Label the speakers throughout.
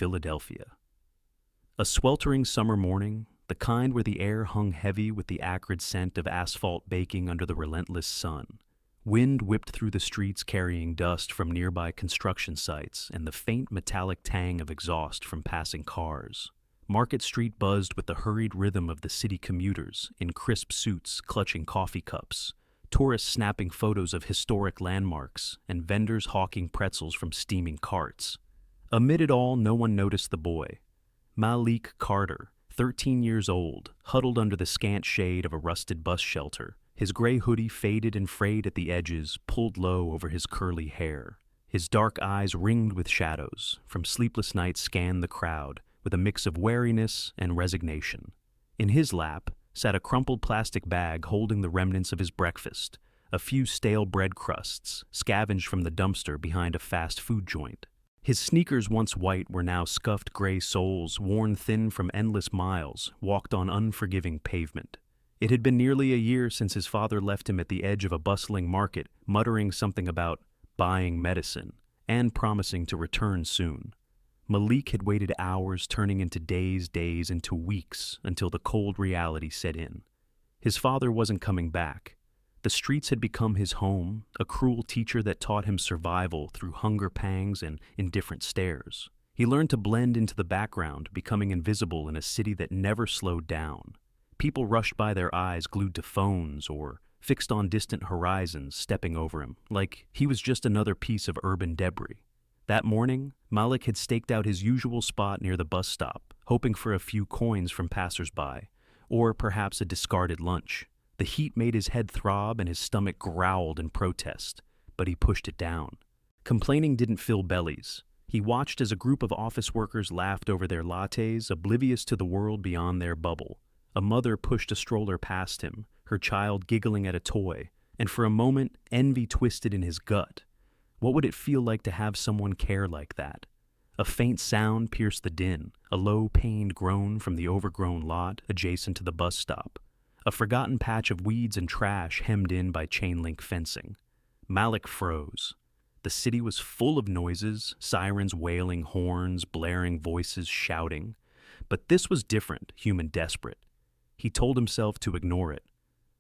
Speaker 1: Philadelphia. A sweltering summer morning, the kind where the air hung heavy with the acrid scent of asphalt baking under the relentless sun. Wind whipped through the streets carrying dust from nearby construction sites and the faint metallic tang of exhaust from passing cars. Market Street buzzed with the hurried rhythm of the city commuters in crisp suits clutching coffee cups, tourists snapping photos of historic landmarks, and vendors hawking pretzels from steaming carts. Amid it all, no one noticed the boy. Malik Carter, 13 years old, huddled under the scant shade of a rusted bus shelter, his gray hoodie faded and frayed at the edges, pulled low over his curly hair. His dark eyes ringed with shadows, from sleepless nights scanned the crowd, with a mix of wariness and resignation. In his lap sat a crumpled plastic bag holding the remnants of his breakfast, a few stale bread crusts, scavenged from the dumpster behind a fast food joint. His sneakers, once white, were now scuffed gray soles, worn thin from endless miles, walked on unforgiving pavement. It had been nearly a year since his father left him at the edge of a bustling market, muttering something about buying medicine, and promising to return soon. Malik had waited hours, turning into days into weeks, until the cold reality set in. His father wasn't coming back. The streets had become his home, a cruel teacher that taught him survival through hunger pangs and indifferent stares. He learned to blend into the background, becoming invisible in a city that never slowed down. People rushed by, their eyes glued to phones or fixed on distant horizons, stepping over him, like he was just another piece of urban debris. That morning, Malik had staked out his usual spot near the bus stop, hoping for a few coins from passersby, or perhaps a discarded lunch. The heat made his head throb and his stomach growled in protest, but he pushed it down. Complaining didn't fill bellies. He watched as a group of office workers laughed over their lattes, oblivious to the world beyond their bubble. A mother pushed a stroller past him, her child giggling at a toy, and for a moment, envy twisted in his gut. What would it feel like to have someone care like that? A faint sound pierced the din, a low, pained groan from the overgrown lot adjacent to the bus stop. A forgotten patch of weeds and trash hemmed in by chain-link fencing. Malik froze. The city was full of noises, sirens wailing, horns, blaring voices shouting. But this was different, human desperate. He told himself to ignore it.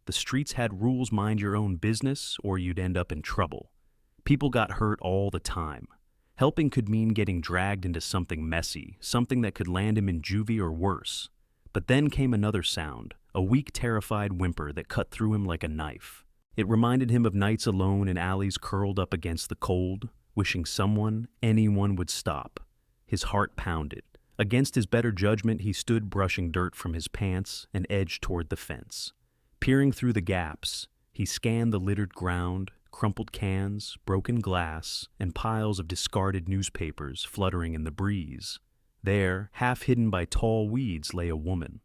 Speaker 1: The streets had rules: mind your own business or you'd end up in trouble. People got hurt all the time. Helping could mean getting dragged into something messy, something that could land him in juvie or worse. But then came another sound, a weak, terrified whimper that cut through him like a knife. It reminded him of nights alone in alleys, curled up against the cold, wishing someone, anyone would stop. His heart pounded. Against his better judgment, he stood brushing dirt from his pants and edged toward the fence. Peering through the gaps, he scanned the littered ground, crumpled cans, broken glass, and piles of discarded newspapers fluttering in the breeze. There, half hidden by tall weeds, lay a woman.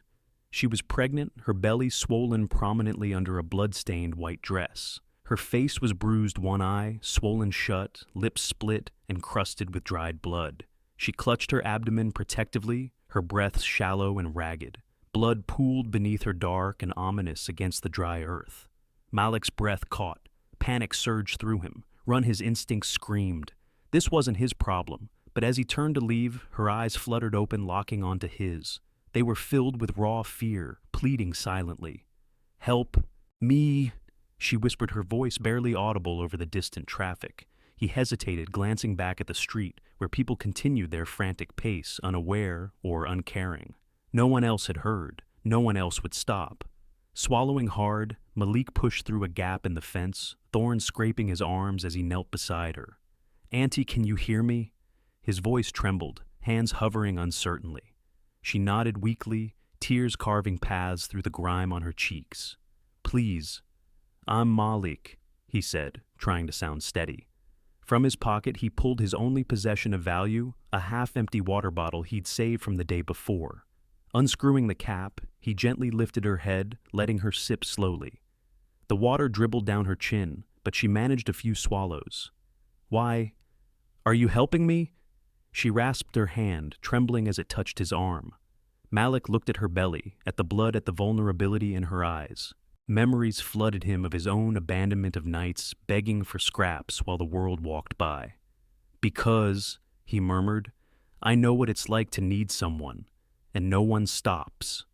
Speaker 1: She was pregnant, her belly swollen prominently under a blood-stained white dress. Her face was bruised, one eye swollen shut, lips split and crusted with dried blood. She clutched her abdomen protectively, her breath shallow and ragged. Blood pooled beneath her, dark and ominous against the dry earth. Malik's breath caught. Panic surged through him. Run, his instincts screamed. This wasn't his problem, but as he turned to leave, her eyes fluttered open, locking onto his. They were filled with raw fear, pleading silently. "Help me," she whispered, her voice barely audible over the distant traffic. He hesitated, glancing back at the street, where people continued their frantic pace, unaware or uncaring. No one else had heard. No one else would stop. Swallowing hard, Malik pushed through a gap in the fence, thorns scraping his arms as he knelt beside her. "Auntie, can you hear me?" His voice trembled, hands hovering uncertainly. She nodded weakly, tears carving paths through the grime on her cheeks. "Please." "I'm Malik," he said, trying to sound steady. From his pocket, he pulled his only possession of value, a half-empty water bottle he'd saved from the day before. Unscrewing the cap, he gently lifted her head, letting her sip slowly. The water dribbled down her chin, but she managed a few swallows. "Why, are you helping me?" She rasped her hand, trembling as it touched his arm. Malik looked at her belly, at the blood, at the vulnerability in her eyes. Memories flooded him of his own abandonment of nights, begging for scraps while the world walked by. "Because," he murmured, I know what it's like to need someone, and no one stops.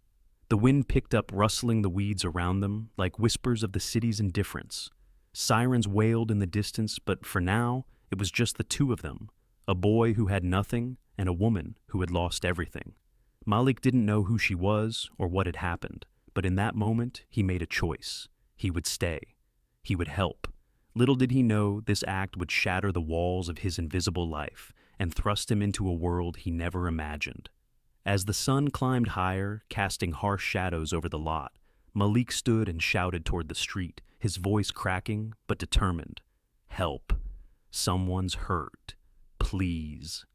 Speaker 1: The wind picked up, rustling the weeds around them like whispers of the city's indifference. Sirens wailed in the distance, but for now, it was just the two of them, a boy who had nothing and a woman who had lost everything. Malik didn't know who she was or what had happened, but in that moment, he made a choice. He would stay. He would help. Little did he know this act would shatter the walls of his invisible life and thrust him into a world he never imagined. As the sun climbed higher, casting harsh shadows over the lot, Malik stood and shouted toward the street, his voice cracking but determined. Help. Someone's hurt. Please.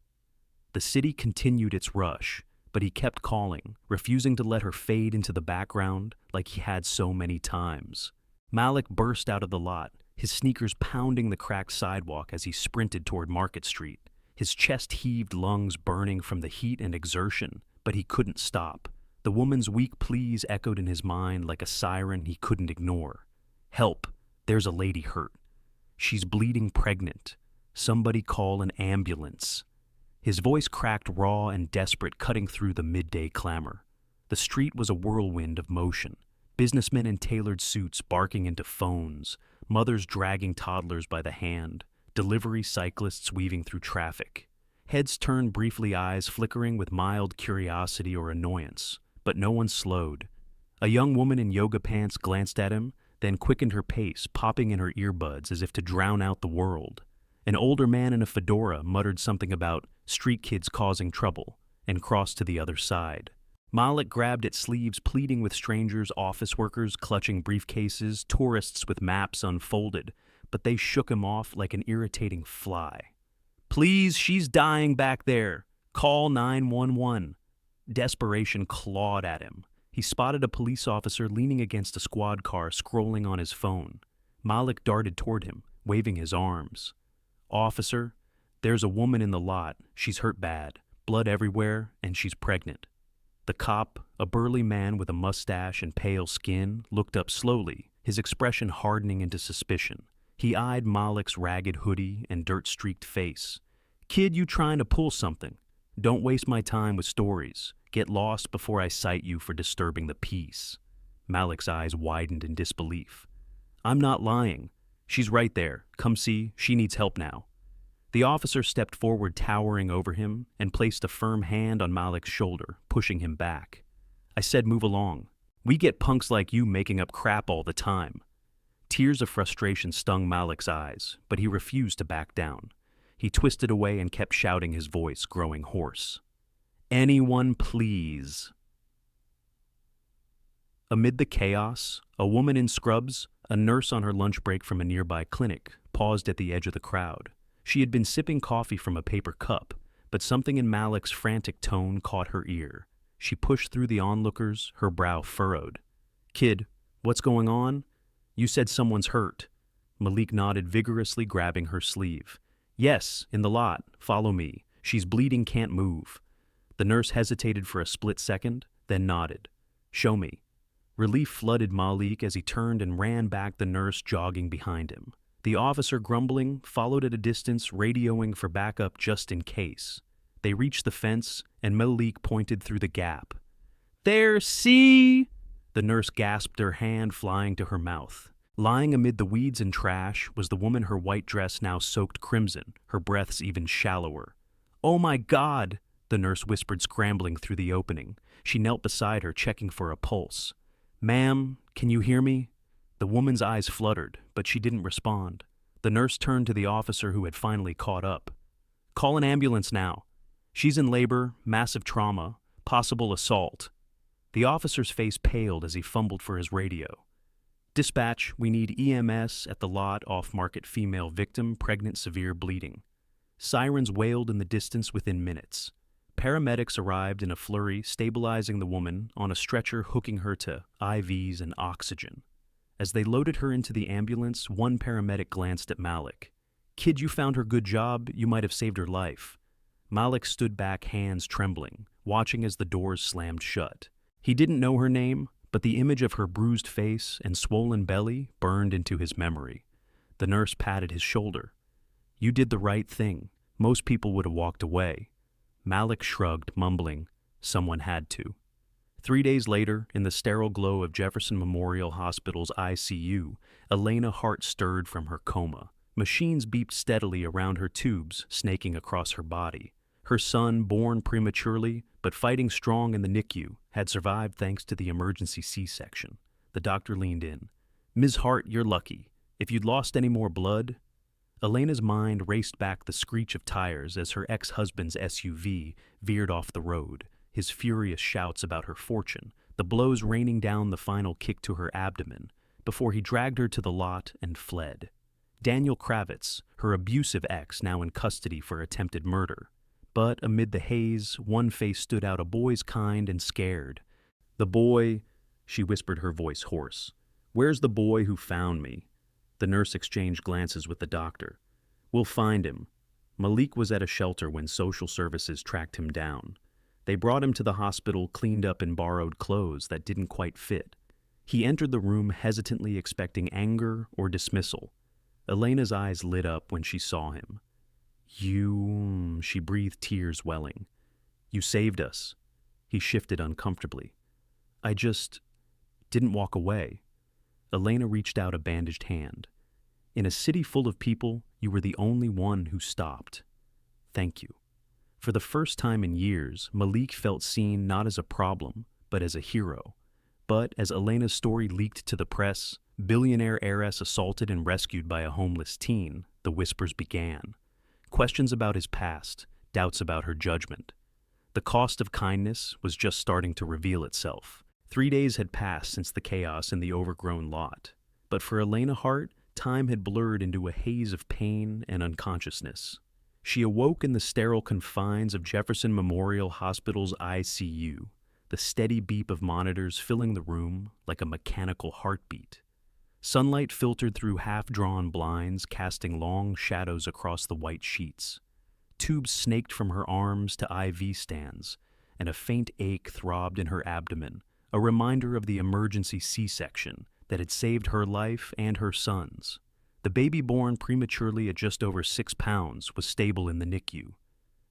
Speaker 1: The city continued its rush, but he kept calling, refusing to let her fade into the background like he had so many times. Malik burst out of the lot, his sneakers pounding the cracked sidewalk as he sprinted toward Market Street. His chest-heaved lungs burning from the heat and exertion, but he couldn't stop. The woman's weak pleas echoed in his mind like a siren he couldn't ignore. Help! There's a lady hurt. She's bleeding pregnant. Somebody call an ambulance. His voice cracked raw and desperate, cutting through the midday clamor. The street was a whirlwind of motion. Businessmen in tailored suits barking into phones, mothers dragging toddlers by the hand, delivery cyclists weaving through traffic. Heads turned briefly, eyes flickering with mild curiosity or annoyance, but no one slowed. A young woman in yoga pants glanced at him, then quickened her pace, popping in her earbuds as if to drown out the world. An older man in a fedora muttered something about street kids causing trouble and crossed to the other side. Malik grabbed at sleeves, pleading with strangers, office workers clutching briefcases, tourists with maps unfolded, but they shook him off like an irritating fly. Please, she's dying back there. Call 911. Desperation clawed at him. He spotted a police officer leaning against a squad car, scrolling on his phone. Malik darted toward him, waving his arms. Officer, there's a woman in the lot. She's hurt bad, blood everywhere, and she's pregnant. The cop, a burly man with a mustache and pale skin, looked up slowly, his expression hardening into suspicion. He eyed Malik's ragged hoodie and dirt-streaked face. Kid, you trying to pull something? Don't waste my time with stories. Get lost before I cite you for disturbing the peace. Malik's eyes widened in disbelief. I'm not lying. She's right there. Come see, she needs help now. The officer stepped forward, towering over him, and placed a firm hand on Malik's shoulder, pushing him back. I said move along. We get punks like you making up crap all the time. Tears of frustration stung Malik's eyes, but he refused to back down. He twisted away and kept shouting, his voice growing hoarse. Anyone, please. Amid the chaos, a woman in scrubs, a nurse on her lunch break from a nearby clinic, paused at the edge of the crowd. She had been sipping coffee from a paper cup, but something in Malik's frantic tone caught her ear. She pushed through the onlookers, her brow furrowed. Kid, what's going on? You said someone's hurt. Malik nodded vigorously, grabbing her sleeve. Yes, in the lot. Follow me. She's bleeding, can't move. The nurse hesitated for a split second, then nodded. Show me. Relief flooded Malik as he turned and ran back, the nurse jogging behind him. The officer, grumbling, followed at a distance, radioing for backup just in case. They reached the fence, and Malik pointed through the gap. There, see? The nurse gasped, her hand flying to her mouth. Lying amid the weeds and trash was the woman, her white dress now soaked crimson, her breaths even shallower. Oh my God, the nurse whispered, scrambling through the opening. She knelt beside her, checking for a pulse. Ma'am, can you hear me? The woman's eyes fluttered, but she didn't respond. The nurse turned to the officer, who had finally caught up. Call an ambulance now. She's in labor, massive trauma, possible assault. The officer's face paled as he fumbled for his radio. Dispatch, we need EMS at the lot, off-market, female victim, pregnant, severe bleeding. Sirens wailed in the distance within minutes. Paramedics arrived in a flurry, stabilizing the woman on a stretcher, hooking her to IVs and oxygen. As they loaded her into the ambulance, one paramedic glanced at Malik. Kid, you found her good job. You might have saved her life. Malik stood back, hands trembling, watching as the doors slammed shut. He didn't know her name, but the image of her bruised face and swollen belly burned into his memory. The nurse patted his shoulder. You did the right thing. Most people would have walked away. Malik shrugged, mumbling, "Someone had to." 3 days later, in the sterile glow of Jefferson Memorial Hospital's ICU, Elena Hart stirred from her coma. Machines beeped steadily around her tubes, snaking across her body. Her son, born prematurely but fighting strong in the NICU, had survived thanks to the emergency C-section. The doctor leaned in. "Ms. Hart, you're lucky. If you'd lost any more blood—" Elena's mind raced back the screech of tires as her ex-husband's SUV veered off the road, his furious shouts about her fortune, the blows raining down the final kick to her abdomen, before he dragged her to the lot and fled. Daniel Kravitz, her abusive ex, now in custody for attempted murder. But amid the haze, one face stood out, a boy's kind and scared. "The boy," she whispered, her voice hoarse. "Where's the boy who found me?" The nurse exchanged glances with the doctor. "We'll find him." Malik was at a shelter when social services tracked him down. They brought him to the hospital cleaned up in borrowed clothes that didn't quite fit. He entered the room hesitantly, expecting anger or dismissal. Elena's eyes lit up when she saw him. "You," she breathed, tears welling. "You saved us." He shifted uncomfortably. "I just didn't walk away." Elena reached out a bandaged hand. "In a city full of people, you were the only one who stopped. Thank you." For the first time in years, Malik felt seen not as a problem, but as a hero. But as Elena's story leaked to the press, billionaire heiress assaulted and rescued by a homeless teen, the whispers began. Questions about his past, doubts about her judgment. The cost of kindness was just starting to reveal itself. 3 days had passed since the chaos in the overgrown lot. But for Elena Hart, time had blurred into a haze of pain and unconsciousness. She awoke in the sterile confines of Jefferson Memorial Hospital's ICU, the steady beep of monitors filling the room like a mechanical heartbeat. Sunlight filtered through half-drawn blinds, casting long shadows across the white sheets. Tubes snaked from her arms to IV stands, and a faint ache throbbed in her abdomen, a reminder of the emergency C-section that had saved her life and her son's. The baby born prematurely at just over 6 pounds was stable in the NICU.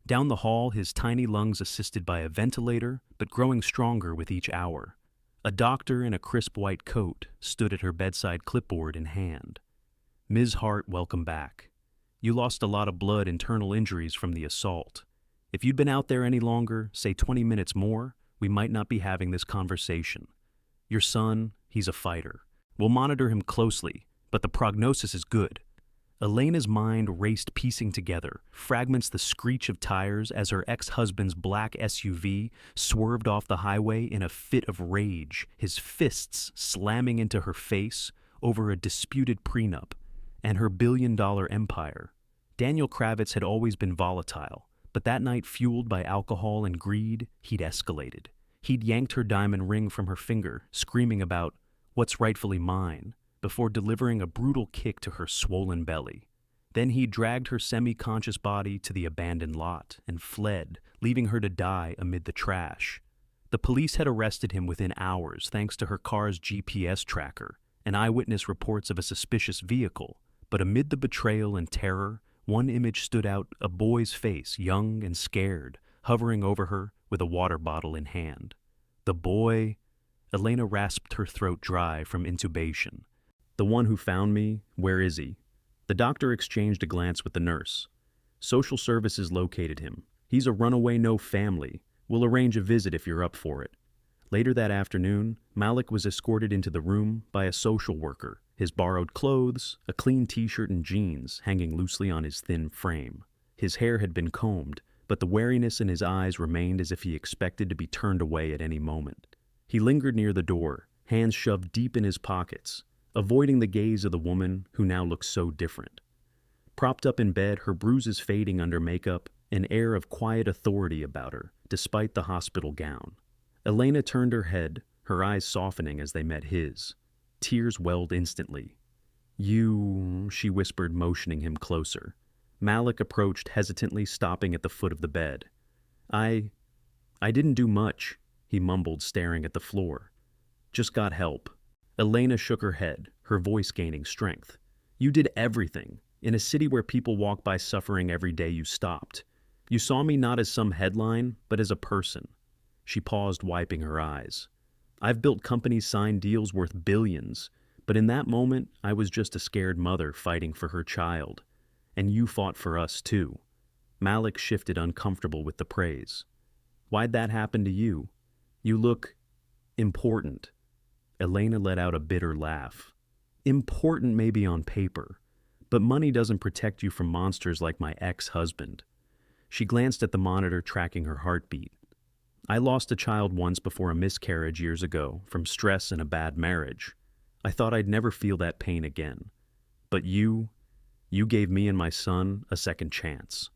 Speaker 1: Down the hall, his tiny lungs assisted by a ventilator, but growing stronger with each hour. A doctor in a crisp white coat stood at her bedside, clipboard in hand. "Ms. Hart, welcome back. You lost a lot of blood, internal injuries from the assault. If you'd been out there any longer, say 20 minutes more, we might not be having this conversation. Your son, he's a fighter. We'll monitor him closely, but the prognosis is good." Elena's mind raced, piecing together fragments, the screech of tires as her ex-husband's black SUV swerved off the highway in a fit of rage, his fists slamming into her face over a disputed prenup and her billion-dollar empire. Daniel Kravitz had always been volatile, but that night, fueled by alcohol and greed, he'd escalated. He'd yanked her diamond ring from her finger, screaming about "what's rightfully mine," before delivering a brutal kick to her swollen belly. Then he dragged her semi-conscious body to the abandoned lot and fled, leaving her to die amid the trash. The police had arrested him within hours thanks to her car's GPS tracker and eyewitness reports of a suspicious vehicle, but amid the betrayal and terror, one image stood out, a boy's face, young and scared, hovering over her with a water bottle in hand. The boy— Elena rasped, her throat dry from intubation. "The one who found me, where is he?" The doctor exchanged a glance with the nurse. "Social services located him. He's a runaway, no family. We'll arrange a visit if you're up for it." Later that afternoon, Malik was escorted into the room by a social worker, his borrowed clothes, a clean t-shirt and jeans hanging loosely on his thin frame. His hair had been combed, but the wariness in his eyes remained as if he expected to be turned away at any moment. He lingered near the door, hands shoved deep in his pockets, avoiding the gaze of the woman who now looked so different. Propped up in bed, her bruises fading under makeup, an air of quiet authority about her, despite the hospital gown. Elena turned her head, her eyes softening as they met his. Tears welled instantly. "You," she whispered, motioning him closer. Malik approached hesitantly, stopping at the foot of the bed. I didn't do much," he mumbled, staring at the floor. "Just got help." Elena shook her head, her voice gaining strength. "You did everything. In a city where people walk by suffering every day, you stopped. You saw me not as some headline, but as a person. She paused, wiping her eyes. I've built companies signed deals worth billions, but in that moment, I was just a scared mother fighting for her child. And you fought for us, too. Malik shifted, uncomfortable with the praise. Why'd that happen to you? You look important. Elena let out a bitter laugh. Important maybe on paper, but money doesn't protect you from monsters like my ex-husband. She glanced at the monitor, tracking her heartbeat. I lost a child once before a miscarriage years ago from stress and a bad marriage. I thought I'd never feel that pain again. But you gave me and my son a second chance.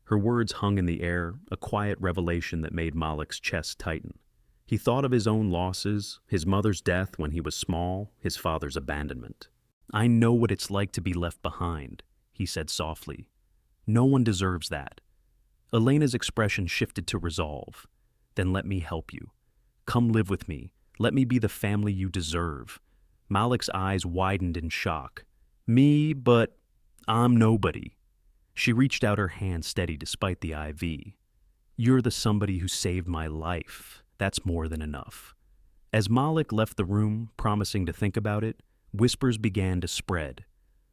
Speaker 1: Her words hung in the air, a quiet revelation that made Malik's chest tighten. He thought of his own losses, his mother's death when he was small, his father's abandonment. I know what it's like to be left behind, he said softly. No one deserves that. Elena's expression shifted to resolve. Then let me help you. Come live with me. Let me be the family you deserve. Malik's eyes widened in shock. Me, but I'm nobody. She reached out her hand, steady despite the IV. You're the somebody who saved my life. That's more than enough. As Malik left the room, promising to think about it, whispers began to spread.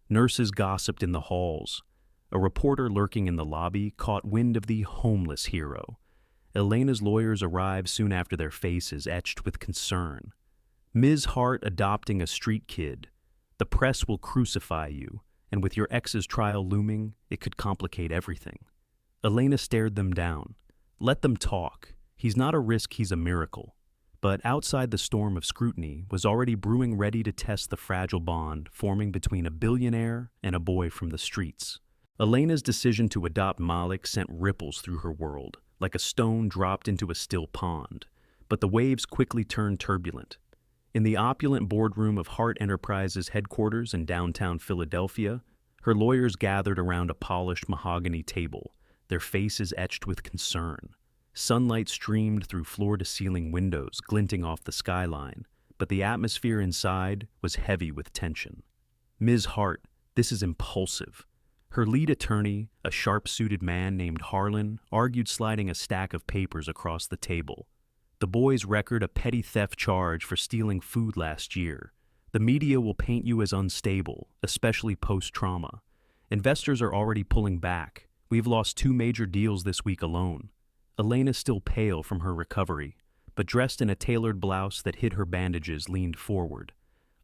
Speaker 1: Nurses gossiped in the halls. A reporter lurking in the lobby caught wind of the homeless hero. Elena's lawyers arrived soon after, their faces etched with concern. Ms. Hart adopting a street kid. The press will crucify you, and with your ex's trial looming, it could complicate everything. Elena stared them down. Let them talk. He's not a risk, he's a miracle. But outside, the storm of scrutiny was already brewing, ready to test the fragile bond forming between a billionaire and a boy from the streets. Elena's decision to adopt Malik sent ripples through her world, like a stone dropped into a still pond. But the waves quickly turned turbulent. In the opulent boardroom of Hart Enterprises headquarters in downtown Philadelphia, her lawyers gathered around a polished mahogany table, their faces etched with concern. Sunlight streamed through floor-to-ceiling windows, glinting off the skyline, but the atmosphere inside was heavy with tension. Ms. Hart, this is impulsive. Her lead attorney, a sharp-suited man named Harlan, argued, sliding a stack of papers across the table. The boy's record, a petty theft charge for stealing food last year. The media will paint you as unstable, especially post-trauma. Investors are already pulling back. We've lost 2 major deals this week alone. Elena, still pale from her recovery, but dressed in a tailored blouse that hid her bandages, leaned forward.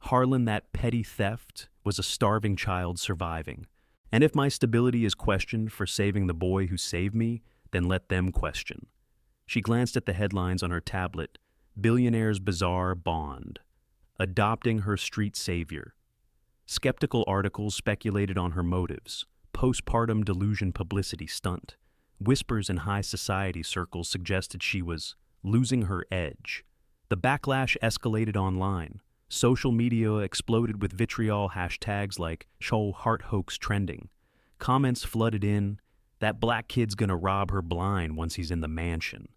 Speaker 1: Harlan, that petty theft was a starving child surviving. And if my stability is questioned for saving the boy who saved me, then let them question. She glanced at the headlines on her tablet. Billionaire's bizarre bond. Adopting her street savior. Skeptical articles speculated on her motives. Postpartum delusion publicity stunt. Whispers in high society circles suggested she was losing her edge. The backlash escalated online. Social media exploded with vitriol, hashtags like "Show Heart Hoax" trending. Comments flooded in, "That black kid's gonna rob her blind once he's in the mansion."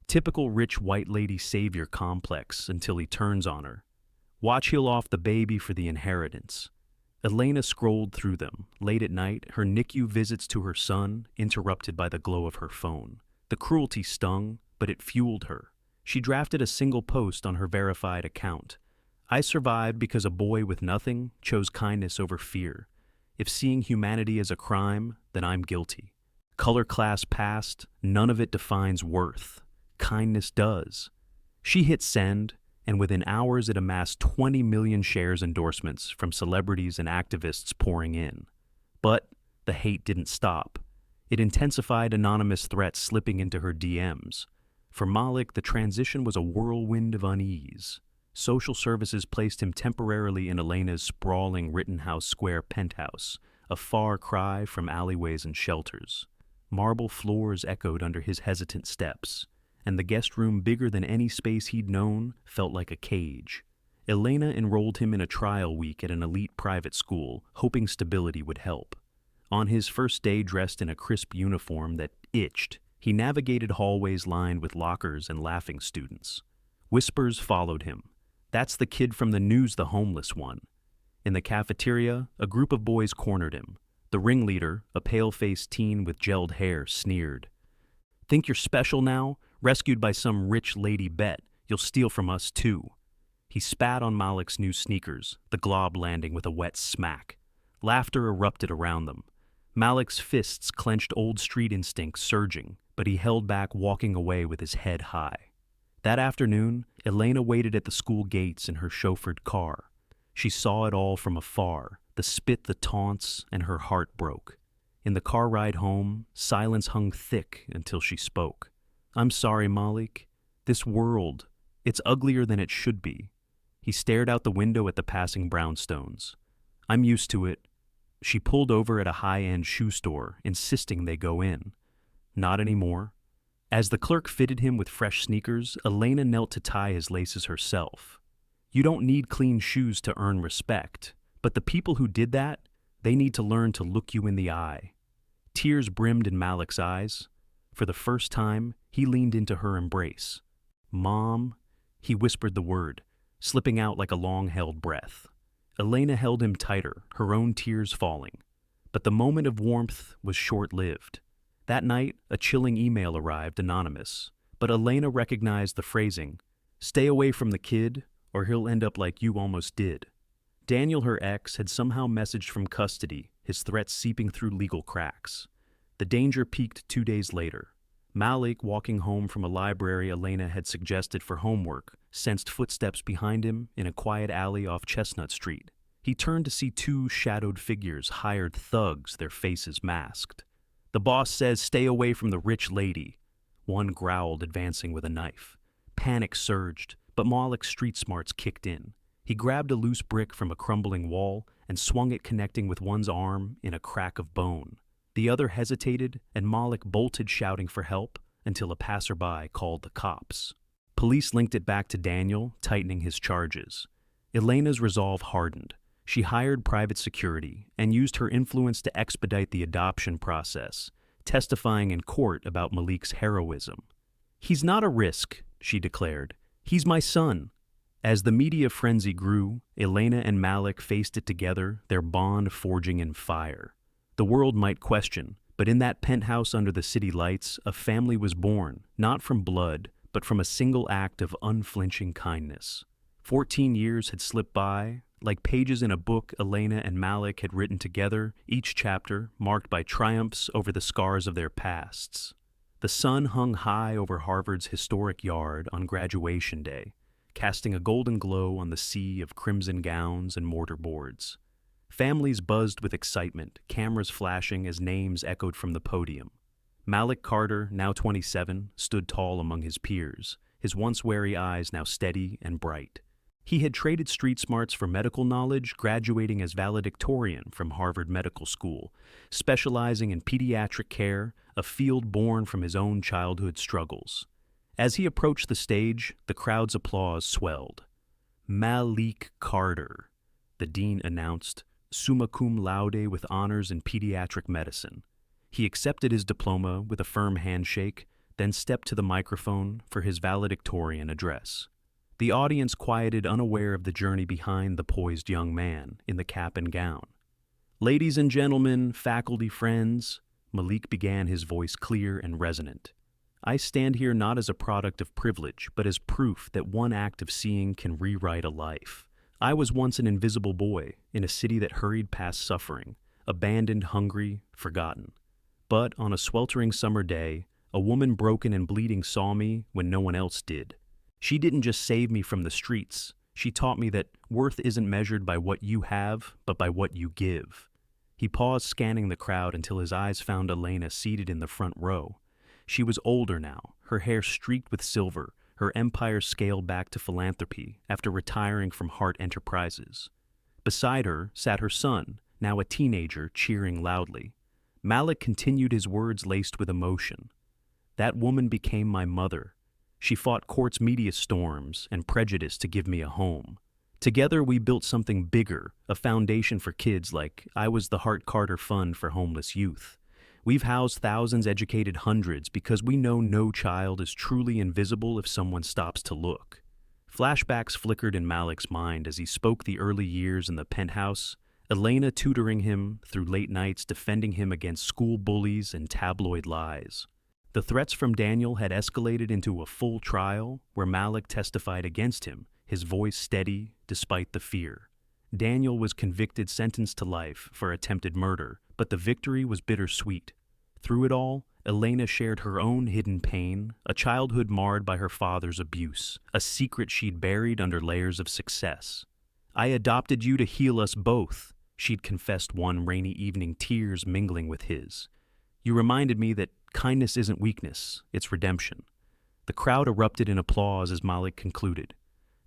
Speaker 1: Typical rich white lady savior complex until he turns on her. Watch he'll off the baby for the inheritance. Elena scrolled through them. Late at night, her NICU visits to her son interrupted by the glow of her phone. The cruelty stung, but it fueled her. She drafted a single post on her verified account. I survived because a boy with nothing chose kindness over fear. If seeing humanity as a crime, then I'm guilty. Color class past, none of it defines worth. Kindness does. She hit send, and within hours it amassed 20 million shares endorsements from celebrities and activists pouring in. But the hate didn't stop. It intensified, anonymous threats slipping into her DMs. For Malik, the transition was a whirlwind of unease. Social services placed him temporarily in Elena's sprawling Rittenhouse Square penthouse, a far cry from alleyways and shelters. Marble floors echoed under his hesitant steps, and the guest room, bigger than any space he'd known, felt like a cage. Elena enrolled him in a trial week at an elite private school, hoping stability would help. On his first day, dressed in a crisp uniform that itched, he navigated hallways lined with lockers and laughing students. Whispers followed him. "That's the kid from the news, the homeless one." In the cafeteria, a group of boys cornered him. The ringleader, a pale-faced teen with gelled hair, sneered. Think you're special now? Rescued by some rich lady bet. You'll steal from us too. He spat on Malik's new sneakers, the glob landing with a wet smack. Laughter erupted around them. Malik's fists clenched old street instincts surging, but he held back, walking away with his head high. That afternoon, Elena waited at the school gates in her chauffeured car. She saw it all from afar, the spit, the taunts, and her heart broke. In the car ride home, silence hung thick until she spoke. "I'm sorry, Malik. This world, it's uglier than it should be." He stared out the window at the passing brownstones. "I'm used to it." She pulled over at a high-end shoe store, insisting they go in. "Not anymore." As the clerk fitted him with fresh sneakers, Elena knelt to tie his laces herself. "You don't need clean shoes to earn respect, but the people who did that, they need to learn to look you in the eye." Tears brimmed in Malik's eyes. For the first time, he leaned into her embrace. "Mom," he whispered the word, slipping out like a long-held breath. Elena held him tighter, her own tears falling. But the moment of warmth was short-lived. That night, a chilling email arrived, anonymous, but Elena recognized the phrasing, "Stay away from the kid, or he'll end up like you almost did." Daniel, her ex, had somehow messaged from custody, his threats seeping through legal cracks. The danger peaked 2 days later. Malik, walking home from a library Elena had suggested for homework, sensed footsteps behind him in a quiet alley off Chestnut Street. He turned to see two shadowed figures, hired thugs, their faces masked. "The boss says stay away from the rich lady," one growled, advancing with a knife. Panic surged, but Malik's street smarts kicked in. He grabbed a loose brick from a crumbling wall and swung it, connecting with one's arm in a crack of bone. The other hesitated, and Malik bolted, shouting for help, until a passerby called the cops. Police linked it back to Daniel, tightening his charges. Elena's resolve hardened. She hired private security and used her influence to expedite the adoption process, testifying in court about Malik's heroism. "He's not a risk," she declared. "He's my son." As the media frenzy grew, Elena and Malik faced it together, their bond forging in fire. The world might question, but in that penthouse under the city lights, a family was born, not from blood, but from a single act of unflinching kindness. 14 years had slipped by, like pages in a book Elena and Malik had written together, each chapter marked by triumphs over the scars of their pasts. The sun hung high over Harvard's historic yard on graduation day, casting a golden glow on the sea of crimson gowns and mortar boards. Families buzzed with excitement, cameras flashing as names echoed from the podium. Malik Carter, now 27, stood tall among his peers, his once wary eyes now steady and bright. He had traded street smarts for medical knowledge, graduating as valedictorian from Harvard Medical School, specializing in pediatric care, a field born from his own childhood struggles. As he approached the stage, the crowd's applause swelled. "Malik Carter," the dean announced, summa cum laude with honors in pediatric medicine. He accepted his diploma with a firm handshake, then stepped to the microphone for his valedictorian address. The audience quieted, unaware of the journey behind the poised young man in the cap and gown. "Ladies and gentlemen, faculty friends," Malik began, his voice clear and resonant. "I stand here not as a product of privilege, but as proof that one act of seeing can rewrite a life. I was once an invisible boy in a city that hurried past suffering, abandoned, hungry, forgotten. But on a sweltering summer day, a woman broken and bleeding saw me when no one else did. She didn't just save me from the streets. She taught me that worth isn't measured by what you have, but by what you give." He paused, scanning the crowd until his eyes found Elena seated in the front row. She was older now, her hair streaked with silver, her empire scaled back to philanthropy after retiring from Hart Enterprises. Beside her sat her son, now a teenager, cheering loudly. Malik continued, his words laced with emotion. "That woman became my mother. She fought court's media storms and prejudice to give me a home. Together we built something bigger, a foundation for kids like I was the Hart Carter Fund for Homeless Youth. We've housed thousands, educated hundreds, because we know no child is truly invisible if someone stops to look." Flashbacks flickered in Malik's mind as he spoke, the early years in the penthouse, Elena tutoring him through late nights, defending him against school bullies and tabloid lies. The threats from Daniel had escalated into a full trial where Malik testified against him, his voice steady despite the fear. Daniel was convicted, sentenced to life for attempted murder, but the victory was bittersweet. Through it all, Elena shared her own hidden pain, a childhood marred by her father's abuse, a secret she'd buried under layers of success. "I adopted you to heal us both," she'd confessed one rainy evening, tears mingling with his. "You reminded me that kindness isn't weakness, it's redemption." The crowd erupted in applause as Malik concluded.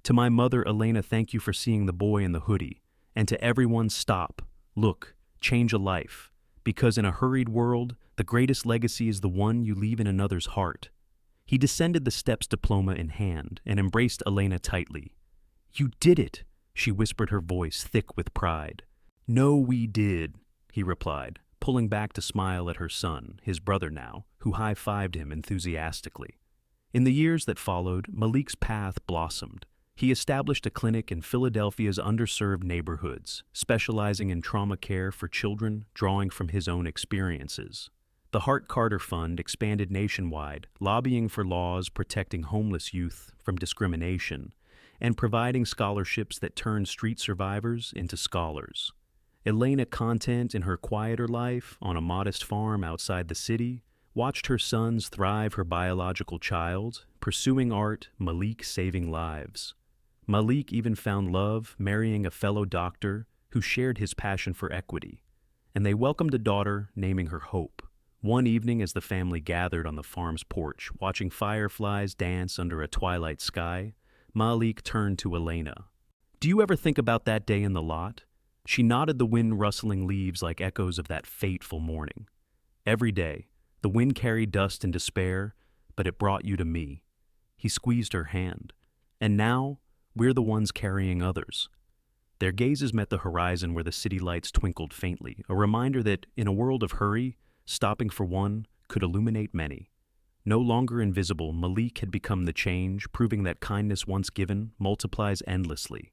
Speaker 1: "To my mother, Elena, thank you for seeing the boy in the hoodie. And to everyone, stop, look, change a life. Because in a hurried world, the greatest legacy is the one you leave in another's heart." He descended the steps, diploma in hand, and embraced Elena tightly. "You did it," she whispered, her voice thick with pride. "No, we did," he replied, pulling back to smile at her son, his brother now, who high-fived him enthusiastically. In the years that followed, Malik's path blossomed. He established a clinic in Philadelphia's underserved neighborhoods, specializing in trauma care for children, drawing from his own experiences. The Hart Carter Fund expanded nationwide, lobbying for laws protecting homeless youth from discrimination and providing scholarships that turned street survivors into scholars. Elena, content in her quieter life on a modest farm outside the city, watched her sons thrive, her biological child, pursuing art, Malik saving lives. Malik even found love, marrying a fellow doctor who shared his passion for equity, and they welcomed a daughter, naming her Hope. One evening, as the family gathered on the farm's porch, watching fireflies dance under a twilight sky, Malik turned to Elena. "Do you ever think about that day in the lot?" She nodded, the wind rustling leaves like echoes of that fateful morning. "Every day, the wind carried dust and despair, but it brought you to me." He squeezed her hand. "And now, we're the ones carrying others." Their gazes met the horizon where the city lights twinkled faintly, a reminder that, in a world of hurry, stopping for one could illuminate many. No longer invisible, Malik had become the change, proving that kindness once given multiplies endlessly.